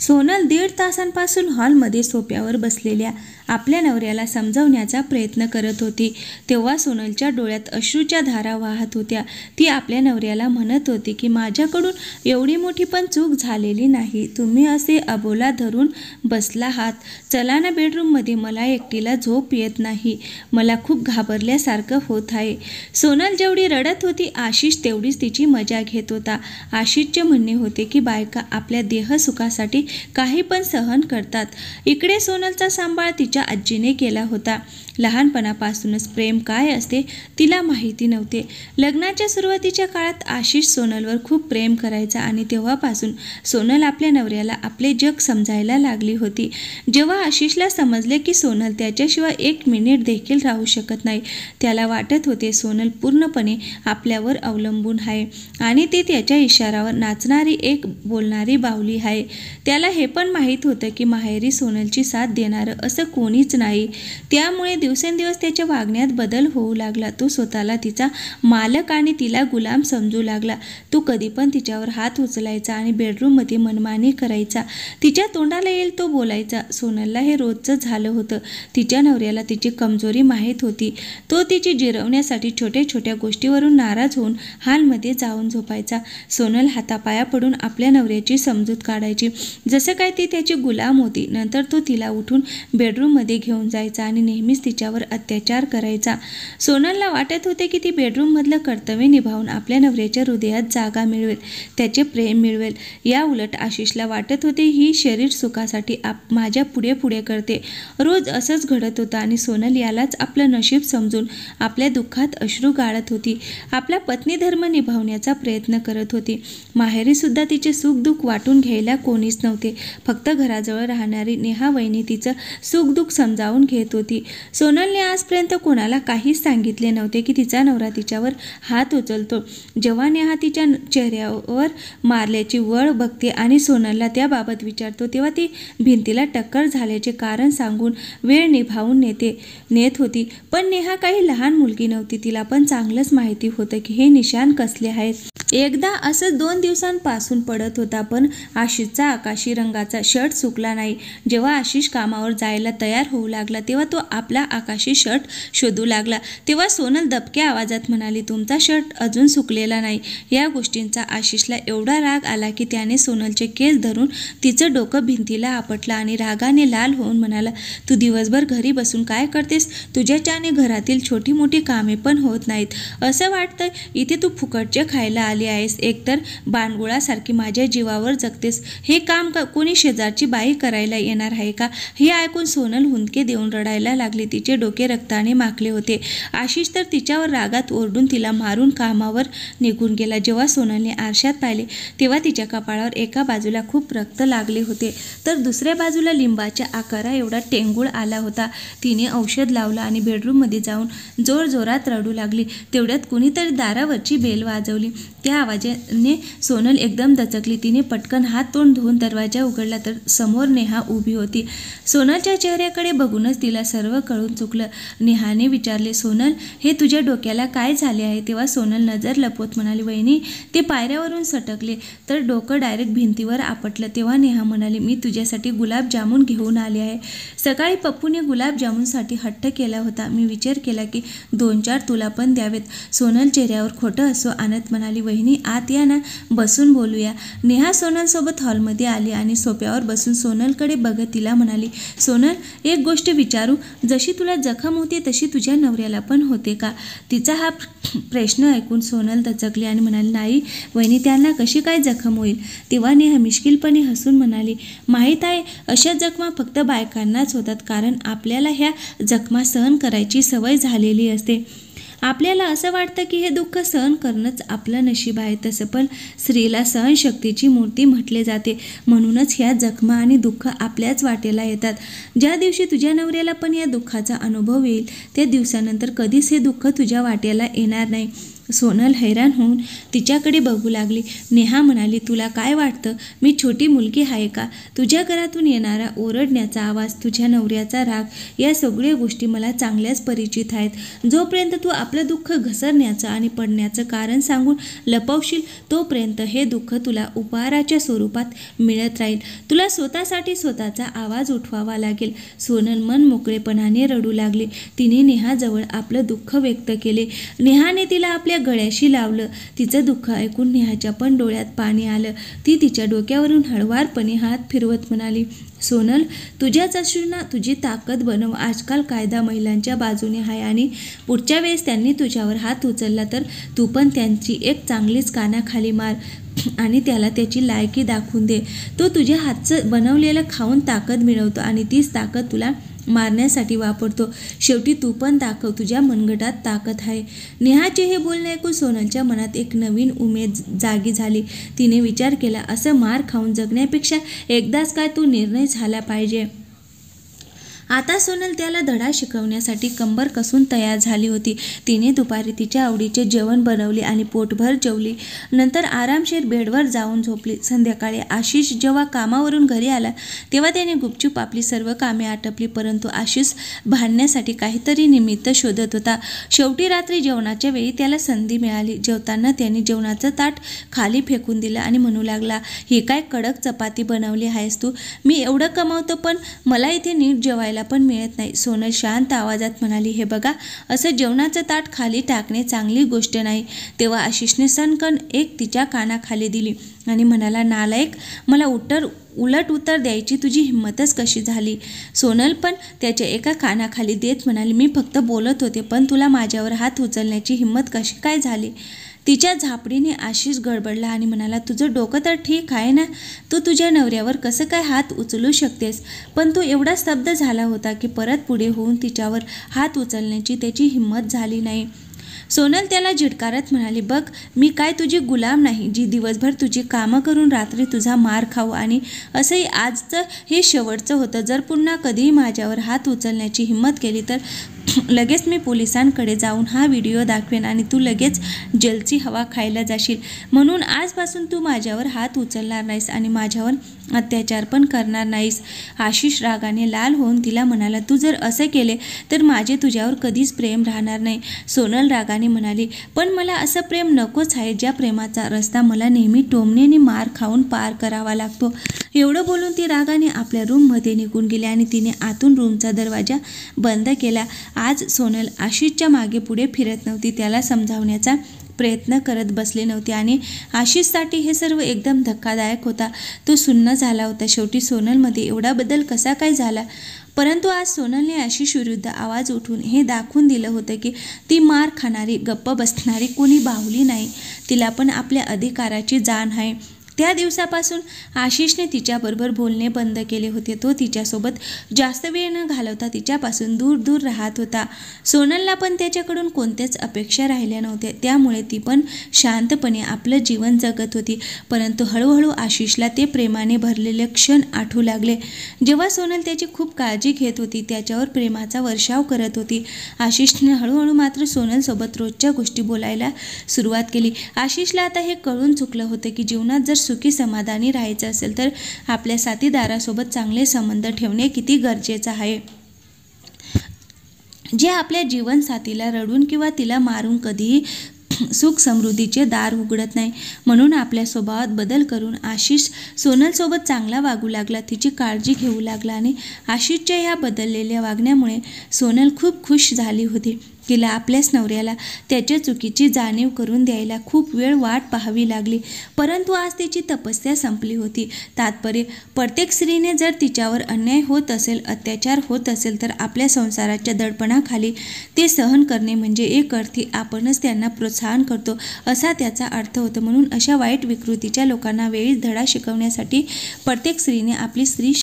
सोनल 1.5 तासांपासून हॉलमध्ये सोफ्यावर बसलेल्या आपल्या नवऱ्याला समजावण्याचा प्रयत्न करत होती. तेव्हा सोनलच्या डोळ्यात अश्रूच्या धारा वाहत होत्या. ती आपल्या नवऱ्याला म्हणत होती की माझ्याकडून एवढी मोठी पण चूक झालेली नाही. तुम्ही असे अबोला धरून बसला आहात. चला ना बेडरूममध्ये, मला एकटीला झोप येत नाही. मला खूप घाबरल्यासारखं होत आहे. सोनल जेवढी रडत होती, आशिष तेवढीच तिची मजा घेत होता. आशिषचे म्हणणे होते की बायका आपल्या देहसुखासाठी काही पण सहन करतात. इकडे सोनलचा सांभाळ तिच्या आजीने केला होता. लहानपणापासूनच प्रेम काय असते तिला माहिती नव्हते. लग्नाच्या सुरुवातीच्या काळात आशिष सोनलवर खूप प्रेम करायचा आणि तेव्हापासून सोनल आपल्या नवऱ्याला आपले जग समजायला लागली होती. जेव्हा आशिषला समजले की सोनल त्याच्याशिवाय 1 मिनिट देखील राहू शकत नाही, त्याला वाटत होते सोनल पूर्णपणे आपल्यावर अवलंबून आहे आणि ती त्याच्या इशारावर नाचणारी एक बोलणारी बाहुली आहे. त्याला हे पण माहीत होतं की माहेरी सोनलची साथ देणारं असं कोणीच नाही. त्यामुळे दिवसेंदिवस त्याच्या वागण्यात बदल होऊ लागला. तो स्वतःला तिचा मालक आणि तिला गुलाम समजू लागला. तो कधी पण तिच्यावर हात उचलायचा आणि बेडरूममध्ये मनमानी करायचा. तिच्या तोंडाला येईल तो बोलायचा. सोनलला हे रोजचं झालं होतं. तिच्या नवऱ्याला तिची कमजोरी माहीत होती. तो तिची जिरवण्यासाठी छोट्या छोट्या गोष्टीवरून नाराज होऊन हॉलमध्ये जाऊन झोपायचा. सोनल हातापाया पडून आपल्या नवऱ्याची समजूत काढायची, जसं काय ती त्याची गुलाम होती. नंतर तो तिला उठून बेडरूममध्ये घेऊन जायचा आणि नेहमीच तिच्यावर अत्याचार करायचा. सोनलला वाटत होते की ती बेडरूममधलं कर्तव्य निभावून आपल्या नवऱ्याच्या हृदयात जागा मिळवेल, त्याचे प्रेम मिळवेल. या उलट आशिषला वाटत होते ही शरीर सुखासाठी माझ्या पुढे पुढे करते. रोज असंच घडत होतं आणि सोनल यालाच आपलं नशीब समजून आपल्या दुःखात अश्रू गाळत होती. आपला पत्नी धर्म निभावण्याचा प्रयत्न करत होती. माहेरी सुद्धा तिचे सुखदुःख वाटून घ्यायला कोणीच नव्हते. फक्त घराजवळ राहणारी नेहा वहिनी तिचं सुखदुःख समजावून घेत होती. सोनलने आजपर्यंत कोणाला काहीच सांगितले नव्हते की तिचा नवरा तिच्यावर हात उचलतो. जेव्हा नेहा तिच्या चेहऱ्यावर मारल्याची वळ बघते आणि सोनलला त्याबाबत विचारतो, तेव्हा ती भिंतीला टक्कर झाल्याचे कारण सांगून वेळ निभावून नेत होती. पण नेहा काही लहान मुलगी नव्हती. तिला पण चांगलंच माहिती होतं की हे निशाण कसले आहेत. एकदा असं 2 दिवसांपासून पडत होता, पण आशिषचा आकाशी रंगाचा शर्ट सुकला नाही. जेव्हा आशिष कामावर जायला तयार होऊ लागला तेव्हा तो आपला आकाशी शर्ट शोधू लागला. तेव्हा सोनल दबक्या आवाजात म्हणाली, तुमचा शर्ट अजून सुकलेला नाही. या गोष्टींचा आशिषला एवढा राग आला की त्याने सोनलचे केस धरून तिचं डोकं भिंतीला आपटलं आणि रागाने लाल होऊन म्हणाला, तू दिवसभर घरी बसून काय करतेस? तुझ्याच्याने घरातील छोटी मोठी कामे पण होत नाहीत. असं वाटतं इथे तू फुकटचे खायला आली आहेस. एकतर बाणगुळासारखी माझ्या जीवावर जगतेस. हे काम कोणी शेजारची बाई करायला येणार आहे का? हे ऐकून सोनल हुंदके देऊन रडायला लागली. तिचे डोके रक्ताने माखले होते. आशिष तर तिच्यावर रागात ओरडून तिला मारून कामावर निघून गेला. जेव्हा सोनलने आरशात पाहिले तेव्हा तिच्या कपाळावर एका बाजूला खूप रक्त लागले होते, तर दुसऱ्या बाजूला लिंबाच्या आकारा एवढा टेंगूळ आला होता. तिने औषध लावलं आणि बेडरूममध्ये जाऊन जोरजोरात रडू लागली. तेवढ्यात कुणीतरी दारावरची बेल वाजवली. त्या आवाजाने सोनल एकदम दचकली. तिने पटकन हात तोंड धुवून दरवाजा उघडला तर समोर नेहा उभी होती. सोनलच्या चेहऱ्याकडे बघूनच तिला सर्व कळून चुकलं. नेहाने विचारले, सोनल, हे तुझ्या डोक्याला काय झाले आहे? तेव्हा सोनल नजर लपवत म्हणाली, वहिनी, ते पायऱ्यावरून सटकले तर डोकं डायरेक्ट भिंतीवर आपटलं. तेव्हा नेहा म्हणाली, मी तुझ्यासाठी गुलाबजामुन घेऊन आले आहे. सकाळी पप्पूने गुलाबजामुनसाठी हट्ट केला होता. मी विचार केला की 2-4 तुला पण द्यावेत. सोनल चेहऱ्यावर खोटं हसू आणत म्हणाली, वहिनी, आत या ना, बसून बोलूया. नेहा सोनलसोबत हॉलमध्ये आली आणि सोफ्यावर बसून सोनलकडे बघत तिला म्हणाली, सोनल, एक गोष्ट विचारू, जशी तुला जखम होती तशी तुझ्या नवऱ्याला पण होते का? तिचा हा प्रश्न ऐकून सोनल दचकली आणि म्हणाली, नाही वहिनी, त्यांना कशी काय जखम होईल? तेव्हा नेहा मिश्किलपणे हसून म्हणाली, माहीत आहे, अशा जखमा फक्त बायकांनाच होतात, कारण आपल्याला ह्या जखमा सहन करायची सवय झालेली असते. आपल्याला असं वाटतं की हे दुःख सहन करणंच आपलं नशीब आहे. तसं पण स्त्रीला सहनशक्तीची मूर्ती म्हटले जाते. म्हणूनच ह्या जखमा आणि दुःख आपल्याच वाटेला येतात. ज्या दिवशी तुझ्या नवऱ्याला पण या दुःखाचा अनुभव येईल त्या दिवसानंतर कधीच हे दुःख तुझ्या वाट्याला येणार नाही. सोनल हैराण होऊन तिच्याकडे बघू लागली. नेहा म्हणाली, तुला काय वाटतं, मी छोटी मुलगी आहे का? तुझ्या घरातून येणारा ओरडण्याचा आवाज, तुझ्या नवऱ्याचा राग, या सगळ्या गोष्टी मला चांगल्याच परिचित आहेत. जोपर्यंत तू आपलं दुःख घसरण्याचं आणि पडण्याचं कारण सांगून लपवशील तोपर्यंत हे दुःख तुला उपहाराच्या स्वरूपात मिळत राहील. तुला स्वतःसाठी स्वतःचा आवाज उठवावा लागेल. सोनल मन मोकळेपणाने रडू लागली. तिने नेहाजवळ आपलं दुःख व्यक्त केले. नेहाने तिला आपल्या गळ्याशी लावलं. तिचं दुःख ऐकून नेहाच्या पण डोळ्यात पाणी आलं. ती तिच्या डोक्यावरून हळवारपणे हात फिरवत म्हणाली, सोनल, तुझ्याच अश्रूंना तुझी ताकद बनव. आजकाल कायदा महिलांच्या बाजूने आहे आणि पुढच्या वेळेस त्यांनी तुझ्यावर हात उचलला तर तू पण त्यांची एक चांगलीच कानाखाली मार आणि त्याला त्याची लायकी दाखवून दे. तो तुझ्या हातचं बनवलेलं खाऊन ताकद मिळवतो आणि तीच ताकद तुला मारण्यासाठी वापरतो. शेवटी तू पण दाखव, तुझ्या मनगटात ताकद आहे. नेहाचे हे बोलणे ऐकून सोनलच्या मनात एक नवीन उमेद जागी झाली. तिने विचार केला, असं मार खाऊन जगण्यापेक्षा एकदाच काय तो निर्णय झाला पाहिजे. आता सोनल त्याला धडा शिकवण्यासाठी कंबर कसून तयार झाली होती. तिने दुपारी तिच्या आवडीचे जेवण बनवले आणि पोटभर जेवली. नंतर आरामशीर बेडवर जाऊन झोपली. संध्याकाळी आशिष जेव्हा कामावरून घरी आला तेव्हा त्याने गुपचूप आपली सर्व कामे आटपली. परंतु आशिष भांडण्यासाठी काहीतरी निमित्त शोधत होता. शेवटी रात्री जेवणाच्या वेळी त्याला संधी मिळाली. जेवताना त्याने जेवणाचं ताट खाली फेकून दिलं आणि म्हणू लागला, ही काय कडक चपाती बनवली आहेस तू? मी एवढं कमावतो पण मला इथे नीट जेवायला पण मिळत नाही. सोनल शांत आवाजात म्हणाली, हे बघा, असं जेवणाचं ताट खाली टाकणे चांगली गोष्ट नाही. तेव्हा आशिषने सणकण एक तिच्या कानाखाली दिली आणि म्हणाला, नालायक, मला उलट उत्तर द्यायची तुझी हिंमतच कशी झाली? सोनल पण त्याच्या एका कानाखाली देत म्हणाली, मी फक्त बोलत होते, पण तुला माझ्यावर हात उचलण्याची हिंमत कशी काय झाली? तिच्या झापडीने आशिष गडबडला आणि म्हणाला, तुझं डोकं तर ठीक आहे ना? तू तुझ्या नवऱ्यावर कसं काय हात उचलू शकतेस? पण तो एवढा स्तब्ध झाला होता की परत पुढे होऊन तिच्यावर हात उचलण्याची त्याची हिंमत झाली नाही. सोनल त्याला झिडकारत म्हणाली, बघ, मी काय तुझी गुलाम नाही जी दिवसभर तुझी कामं करून रात्री तुझा मार खाऊ. आणि असंही आजचं हे शेवटचं होतं. जर पुन्हा कधीही माझ्यावर हात उचलण्याची हिंमत केली तर लगेच मी पोलिसांकडे जाऊन हा व्हिडिओ दाखवेन आणि तू लगेच जेलची हवा खायला जाशील. म्हणून आजपासून तू माझ्यावर हात उचलणार नाहीस आणि माझ्यावर अत्याचार पण करणार नाहीस. आशिष रागाने लाल होऊन तिला म्हणाला, तू जर असे केले तर माझे तुझ्यावर कधीच प्रेम राहणार नाही. सोनल रागाने म्हणाली, पण मला असं प्रेम नकोच आहे ज्या प्रेमाचा रस्ता मला नेहमी टोमणेने मार खाऊन पार करावा लागतो. एवढं बोलून ती रागाने आपल्या रूममध्ये निघून गेली आणि तिने आतून रूमचा दरवाजा बंद केला. आज सोनल आशिषच्या मागे पुढे फिरत नव्हती, त्याला समजावण्याचा प्रयत्न करत बसले नव्हते आणि आशिषसाठी हे सर्व एकदम धक्कादायक होता. तो सुन्न झाला होता. शेवटी सोनलमध्ये एवढा बदल कसा काय झाला? परंतु आज सोनलने आशिष विरुद्ध आवाज उठवून हे दाखवून दिलं होतं की ती मार खाणारी, गप्प बसणारी कोणी बाहुली नाही. तिला पण आपल्या अधिकाराची जाण आहे. त्या दिवसापासून आशिषने तिच्याबरोबर बोलणे बंद केले होते. तो तिच्यासोबत जास्त वेळ न घालवता तिच्यापासून दूर दूर राहत होता. सोनलला पण त्याच्याकडून कोणत्याच अपेक्षा राहिल्या नव्हत्या. त्यामुळे ती पण शांतपणे आपलं जीवन जगत होती. परंतु हळूहळू आशिषला ते प्रेमाने भरलेले क्षण आठवू लागले. जेव्हा सोनल त्याची खूप काळजी घेत होती, त्याच्यावर प्रेमाचा वर्षाव करत होती. आशिषने हळूहळू मात्र सोनलसोबत रोजच्या गोष्टी बोलायला सुरुवात केली. आशिषला आता हे कळून चुकलं होतं की जीवनात जर सुखी समाधानी राहायचं असेल तर आपल्या साथीदारासोबत चांगले संबंध ठेवणे किती गरजेचं आहे. जे आपल्या जीवनसाथीला रडून किंवा तिला मारून कधीही सुख समृद्धीचे दार उघडत नाही. म्हणून आपल्या स्वभावात बदल करून आशिष सोनलसोबत चांगला वागू लागला, तिची काळजी घेऊ लागला आणि आशिषच्या या बदललेल्या वागण्यामुळे सोनल खूप खुश झाली होती. तिला आपल्याच नवऱ्याला त्याच्या चुकीची जाणीव करून द्यायला खूप वेळ वाट पाहावी लागली. परंतु आज तिची तपस्या संपली होती. तात्पर्य, प्रत्येक स्त्रीने जर तिच्यावर अन्याय होत असेल, अत्याचार होत असेल तर आपल्या संसाराच्या दडपणाखाली ते सहन करणे म्हणजे एक अर्थी आपणच त्यांना प्रोत्साहन करतो असा त्याचा अर्थ होतो. म्हणून अशा वाईट विकृतीच्या लोकांना वेळीच धडा शिकवण्यासाठी प्रत्येक स्त्रीने आपली स्त्री